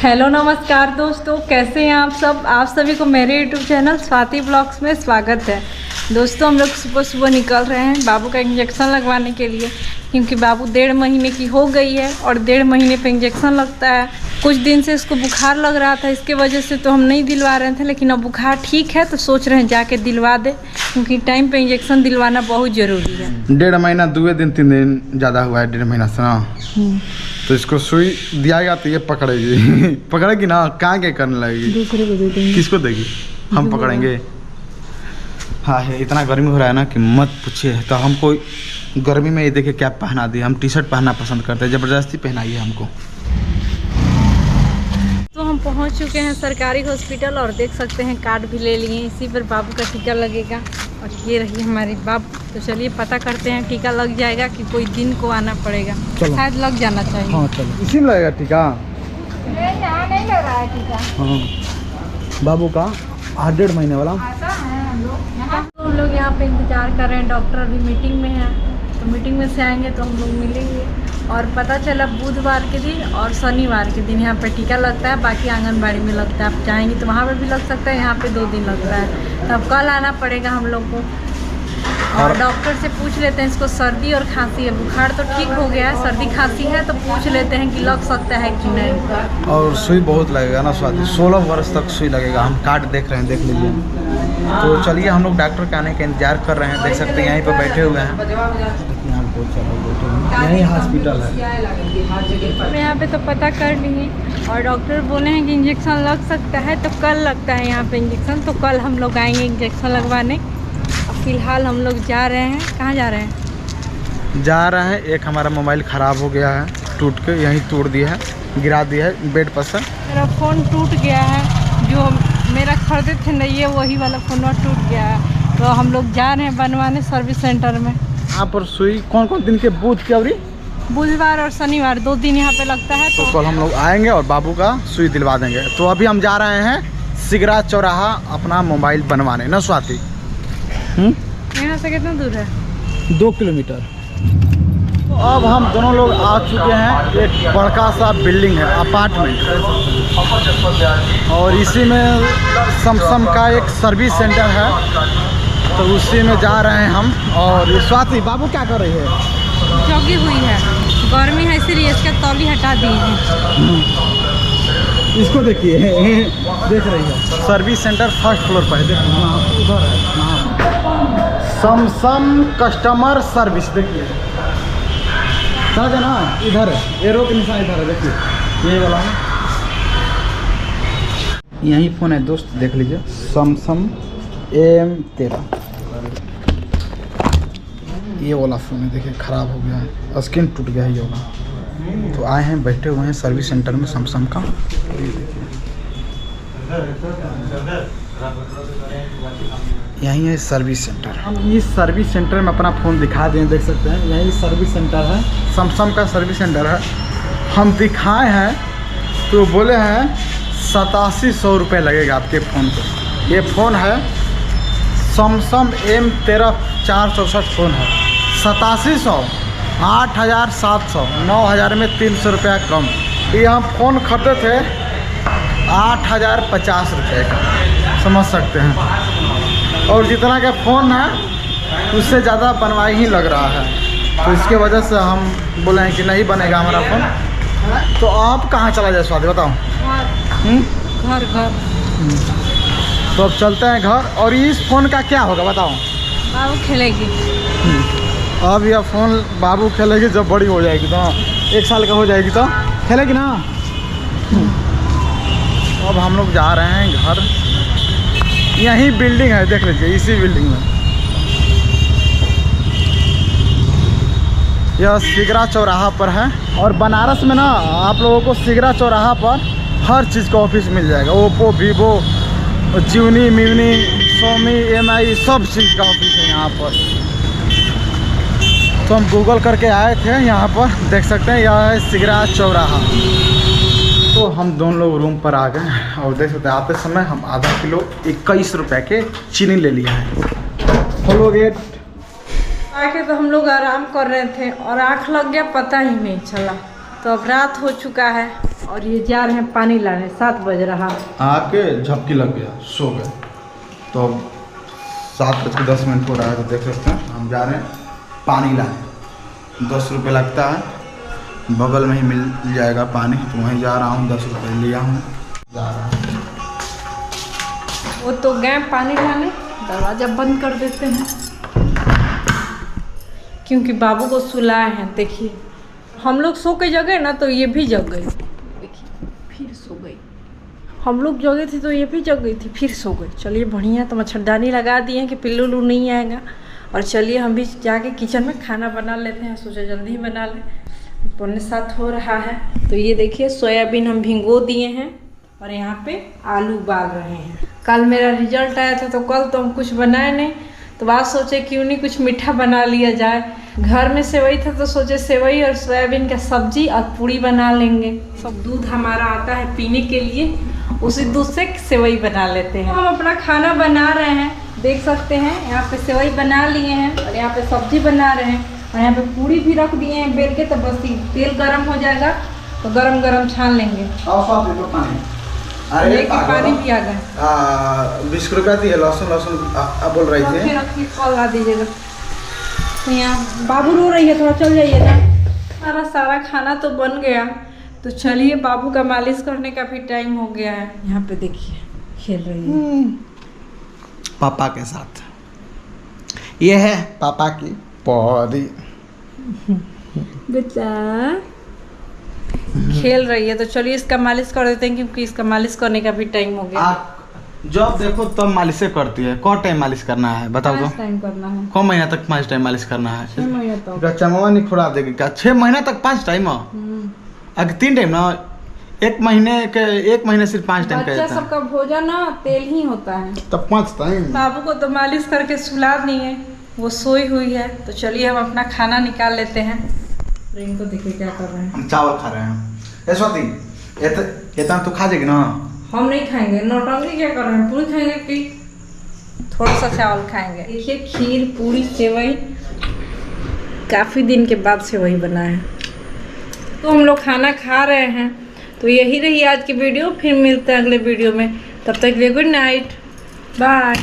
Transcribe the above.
Hello नमस्कार दोस्तों, कैसे हैं आप सब। आप सभी को मेरे यूट्यूब चैनल स्वाति ब्लॉग्स में स्वागत है। दोस्तों हम लोग सुबह सुबह निकल रहे हैं बाबू का इंजेक्शन लगवाने के लिए, क्योंकि बाबू 1.5 महीने की हो गई है और 1.5 महीने पे इंजेक्शन लगता है। कुछ दिन से इसको बुखार लग रहा था, इसके वजह से तो हम नहीं दिलवा रहे थे, लेकिन अब बुखार ठीक है तो सोच रहे हैं जाके दिलवा दे, क्योंकि टाइम पे इंजेक्शन दिलवाना बहुत ज़रूरी है। 1.5 महीना 2 दिन 3 दिन ज़्यादा हुआ है, 1.5 महीना से ना। तो इसको सुई दिया गया तो ये पकड़ेगी पकड़ेगी ना, कहाँ के करने लगेगी, दूसरे को दे देंगे। किसको देगी, हम पकड़ेंगे। हाँ है, इतना गर्मी हो रहा है ना कि मत पूछिए। तो हमको गर्मी में ये देखिए कैप पहना दी, हम टी शर्ट पहनना पसंद करते हैं, ज़बरदस्ती पहनाइए हमको। तो हम पहुंच चुके हैं सरकारी हॉस्पिटल और देख सकते हैं कार्ड भी ले लिए। इसी पर बाबू का टीका लगेगा और ये रही हमारी बाबू। तो चलिए पता करते हैं टीका लग जाएगा कि कोई दिन को आना पड़ेगा। शायद लग जाना चाहिए। हाँ चलो, इसी में लगेगा टीका। यहाँ नहीं लग रहा है टीका। हाँ बाबू का 1.5 महीने वाला। हम लोग यहाँ पे इंतजार कर रहे हैं, डॉक्टर अभी मीटिंग में है, तो मीटिंग में से आएंगे तो हम लोग मिलेंगे। और पता चला बुधवार के दिन और शनिवार के दिन यहाँ पे टीका लगता है, बाकी आंगनबाड़ी में लगता है। आप चाहेंगे तो वहाँ पे भी लग सकता है, यहाँ पे 2 दिन लगता है। तो अब कल आना पड़ेगा हम लोग को। और डॉक्टर से पूछ लेते हैं, इसको सर्दी और खांसी है, बुखार तो ठीक हो गया है, सर्दी खांसी है तो पूछ लेते हैं कि लग सकता है कि नहीं। और सुई बहुत लगेगा ना स्वाति, 16 वर्ष तक सुई लगेगा। हम कार्ड देख रहे हैं, देख लीजिए। तो चलिए हम लोग डॉक्टर के आने का इंतजार कर रहे हैं। देख सकते हैं यहीं पर बैठे हुए हैं, यही हॉस्पिटल है। यहाँ पे तो पता कर लिए और डॉक्टर बोले हैं कि इंजेक्शन लग सकता है, तो कल लगता है यहाँ पे इंजेक्शन। तो कल हम लोग आएंगे इंजेक्शन लगवाने। फिलहाल हम लोग जा रहे हैं। कहाँ जा रहे हैं? जा रहे हैं, एक हमारा मोबाइल ख़राब हो गया है, टूट के यहीं तोड़ दिया है, गिरा दिया है बेड पर से। मेरा फ़ोन टूट गया है, जो मेरा खरीदे थे ना, ये वही वाला फ़ोन टूट गया है। तो हम लोग जा रहे हैं बनवाने सर्विस सेंटर में। यहाँ पर सुई कौन कौन दिन के बुधवार और शनिवार 2 दिन यहाँ पे लगता है। तो कल हम लोग आएंगे और बाबू का सुई दिलवा देंगे। तो अभी हम जा रहे हैं सिगरा चौराहा अपना मोबाइल बनवाने ना स्वाति। यहाँ से कितना दूर है? 2 किलोमीटर। तो अब हम दोनों लोग आ चुके हैं, एक बड़का सा बिल्डिंग है, अपार्टमेंट, और इसी में समसम का एक सर्विस सेंटर है, तो उसी में जा रहे हैं हम। और स्वाति बाबू क्या कर रही है? चौकी हुई है, गर्मी है इसीलिए इसके तौली हटा दी है। इसको देखिए देख रही है, सर्विस सेंटर फर्स्ट फ्लोर पर है, देखिए उधर है समसम कस्टमर सर्विस। देखिए समझे ना, इधर है एरो के निशान, इधर है देखिए, ये वाला है, यही फ़ोन है दोस्त, देख लीजिए समसम M13, ये वाला फ़ोन है। देखिए ख़राब हो गया है, स्क्रीन टूट गया है ये वाला। तो आए हैं, बैठे हुए हैं सर्विस सेंटर में समसम का। यही है सर्विस सेंटर। हम इस सर्विस सेंटर में अपना फ़ोन दिखा दें, देख सकते हैं यही सर्विस सेंटर है, समसम का सर्विस सेंटर है। हम दिखाए हैं तो बोले हैं 8700 रुपये लगेगा आपके फ़ोन को। ये फ़ोन है समसम M13 464 फ़ोन है, 8700, 8700, 9000 में 300 रुपया कम। ये हम फ़ोन खरीदे थे 8050 रुपये का, समझ सकते हैं। और जितना का फ़ोन है उससे ज़्यादा बनवाई ही लग रहा है, तो इसके वजह से हम बोले हैं कि नहीं बनेगा हमारा फ़ोन। तो आप कहाँ चला जाए स्वाति, बताओ? घर। तो अब चलते हैं घर। और इस फ़ोन का क्या होगा बताओ? बाबू खेलेगी। अब यह फ़ोन बाबू खेलेगी जब बड़ी हो जाएगी, तो 1 साल का हो जाएगी तो खेलेगी ना। अब हम लोग जा रहे हैं घर, यही बिल्डिंग है, देख लीजिए इसी बिल्डिंग में। यह सिगरा चौराहा पर है, और बनारस में ना आप लोगों को सिगरा चौराहा पर हर चीज़ का ऑफिस मिल जाएगा। ओप्पो, वीवो, जियोनी, मिवनी, सोमी, MI सब चीज़ का ऑफिस है यहाँ पर। तो हम गूगल करके आए थे यहाँ पर, देख सकते हैं यह है सिगरा चौराहा। तो हम दोनों लोग रूम पर आ गए, और देख सकते हैं आते समय हम आधा किलो 21 रुपये के चीनी ले लिया है। खोलो गेट। आके तो हम लोग आराम कर रहे थे और आँख लग गया, पता ही नहीं चला। तो अब रात हो चुका है और ये जा रहे हैं पानी लाने। 7 बज रहा। आके झपकी लग गया, सो गए। तो 7:10 हो रहा है, तो देख सकते हैं हम जा रहे हैं पानी लाने। 10 रुपये लगता है, बगल में ही मिल जाएगा पानी, तो वहीं जा रहा हूँ। 10 रुपये लिया हूँ, जा रहा हूँ। वो तो गए पानी लाने, दरवाज़ा बंद कर देते हैं क्योंकि बाबू को सुलाए हैं। देखिए हम लोग सो के जगे ना, तो ये भी जग गई। देखिए फिर सो गई। हम लोग जगे थे तो ये भी जग गई थी, फिर सो गई। चलिए बढ़िया, तो मच्छरदानी लगा दिए कि पिल्लू उल्लू नहीं आएगा। और चलिए हम भी जाके किचन में खाना बना लेते हैं, सोचा जल्दी ही बना लें। 6:45 हो रहा है। तो ये देखिए सोयाबीन हम भिगो दिए हैं और यहाँ पे आलू उबाल रहे हैं। कल मेरा रिजल्ट आया था, तो कल तो हम कुछ बनाए नहीं, तो बात सोचे क्यों नहीं कुछ मीठा बना लिया जाए। घर में सेवई था तो सोचे सेवई और सोयाबीन का सब्जी और पूड़ी बना लेंगे। सब दूध हमारा आता है पीने के लिए, उसी दूध से सेवई बना लेते हैं। हम अपना खाना बना रहे हैं, देख सकते हैं। यहाँ पे सेवई बना लिए हैं और यहाँ पे सब्जी बना रहे हैं और यहाँ पे पूड़ी भी रख दिए हैं बेल के। तो बस तेल गर्म हो जाएगा तो गरम गरम छान लेंगे। अरे पानी भी आ गया। 20 रुपया दी है। लहसुन बोल रही थी, कॉल ला दीजिएगा। तो यहाँ बाबू रो रही है, थोड़ा चल जाइए ना। हमारा सारा खाना तो बन गया, तो चलिए बाबू का मालिश करने का भी टाइम हो गया है। यहाँ पे देखिए खेल रही है पापा के साथ। ये है पापा की पौधी। बेटा खेल रही है, तो चलिए इसका मालिश कर देते हैं क्योंकि इसका मालिश करने का भी टाइम हो गया। आप जब देखो तब मालिशे करती है। कौन टाइम मालिश करना है बताओ तो? 5 टाइम करना है। कौन महीना तक 5 टाइम मालिश करना है? 6 महीने तक। चमवा नहीं खुरा देगी क्या? 6 महीना तक 5 टाइम? अगर 3 टाइम ना, 1 महीने सिर्फ 5 टाइम बच्चा सबका भोजन ना तेल ही होता है। तब 5 टाइम। बाबू को तो मालिश करके सुला दिए, वो सोई हुई है। तो चलिए हम अपना खाना निकाल लेते हैं। इनको देखिए क्या कर रहे हैं। हम चावल खा रहे हैं। स्वाति इतना तो खा जाएगी ना? हम नहीं खाएंगे। नौटंकी क्या कर रहे हैं? पूरी खाएंगे कि थोड़ा सा चावल खाएंगे? देखिए खीर पूरी सेवई, काफ़ी दिन के बाद सेवई बना है। तो हम लोग खाना खा रहे हैं। तो यही रही आज की वीडियो, फिर मिलते हैं अगले वीडियो में। तब तक के लिए गुड नाइट, बाय।